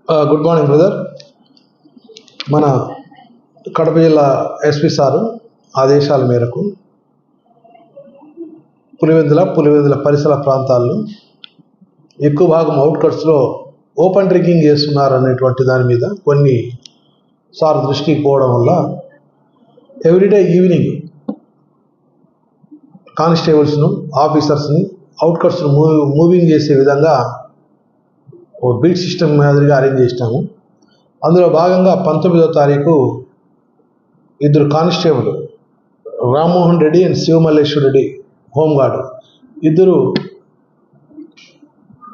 Good morning brother. మన కడప జిల్లా SP sir ఆదేశాల మేరకు పులివెందుల పరిసర ప్రాంతాల్లో ఎక్కువ భాగం అవుట్కట్స్లో ఓపెన్ డ్రింకింగ్ చేస్తున్నారు అనేటువంటి దాని మీద కొన్ని సార్ దృష్టికి పోవడం వల్ల ఎవ్రీడే ఈవినింగ్ కానిస్టేబుల్స్ను ఆఫీసర్స్ని అవుట్కట్స్ను మూవింగ్ చేసే విధంగా ఓ బీట్ సిస్టమ్ మాదిరిగా అరేంజ్ చేసినాము. అందులో భాగంగా 19వ తారీఖు ఇద్దరు constable Rammohan Reddy and Shivamalleshwara Reddy home guard ఇద్దరు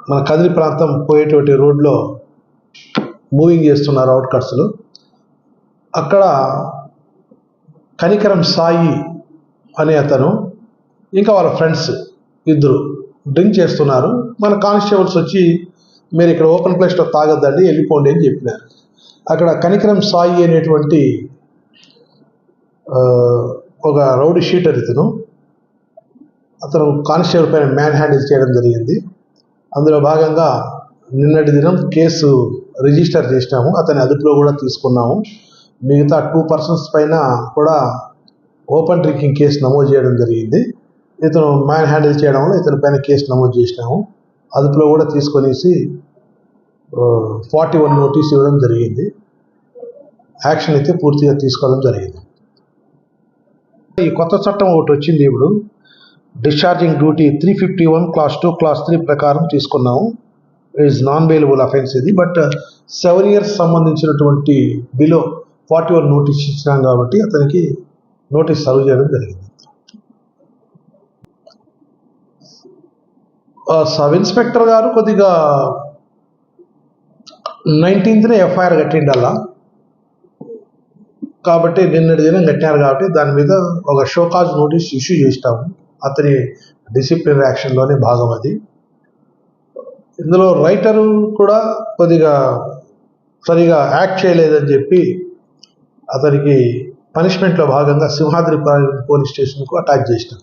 మన కదిరి ప్రాంతం పోయేటువంటి రోడ్లో మూవింగ్ చేస్తున్నారు అవుట్కట్స్లో. అక్కడ కనికరం సాయి అనే అతను ఇంకా వాళ్ళ ఫ్రెండ్స్ ఇద్దరు డ్రింక్ చేస్తున్నారు. మన కానిస్టేబుల్స్ వచ్చి మీరు ఇక్కడ ఓపెన్ ప్లేస్లో తాగొద్దండి, వెళ్ళిపోండి అని చెప్పినారు. అక్కడ కనికరం సాయి అనేటువంటి ఒక రౌడీ షీటర్ అతను కానిస్టేబుల్ పైన మ్యాన్ హ్యాండిల్ చేయడం జరిగింది. అందులో భాగంగా నిన్నటి దినం కేసు రిజిస్టర్ చేసినాము. అతని అదుపులో కూడా తీసుకున్నాము. మిగతా 2 persons పైన కూడా ఓపెన్ డ్రింకింగ్ కేసు నమోదు చేయడం జరిగింది. ఇతను మ్యాన్ హ్యాండిల్ చేయడం వల్ల ఇతని పైన కేసు నమోదు చేసినాము. అదుపులో కూడా తీసుకొనేసి 41 నోటీస్ ఇవ్వడం జరిగింది. యాక్షన్ అయితే పూర్తిగా తీసుకోవడం జరిగింది. ఈ కొత్త చట్టం ఒకటి వచ్చింది. ఇప్పుడు డిశ్చార్జింగ్ డ్యూటీ 351 క్లాస్ 2 క్లాస్ 3 ప్రకారం తీసుకున్నాము. ఇట్స్ నాన్ బెయిలబుల్ అఫెన్స్ ఇది. బట్ 7 years సంబంధించినటువంటి బిలో 41 నోటీస్ ఇచ్చినాం కాబట్టి అతనికి నోటీస్ సర్వ్ చేయడం జరిగింది. సబ్ ఇన్స్పెక్టర్ గారు కొద్దిగా 19th FIR కట్టిండల్లా కాబట్టి నిన్నటి దినం కట్టినారు కాబట్టి దాని మీద ఒక షోకాజ్ నోటీస్ ఇష్యూ చేసినాము. అతని డిసిప్లినరీ యాక్షన్లోనే భాగం అది. ఇందులో రైటరు కూడా కొద్దిగా సరిగా యాక్ట్ చేయలేదని చెప్పి అతనికి పనిష్మెంట్లో భాగంగా సింహాద్రి పోలీస్ స్టేషన్కు అటాచ్ చేసినాం.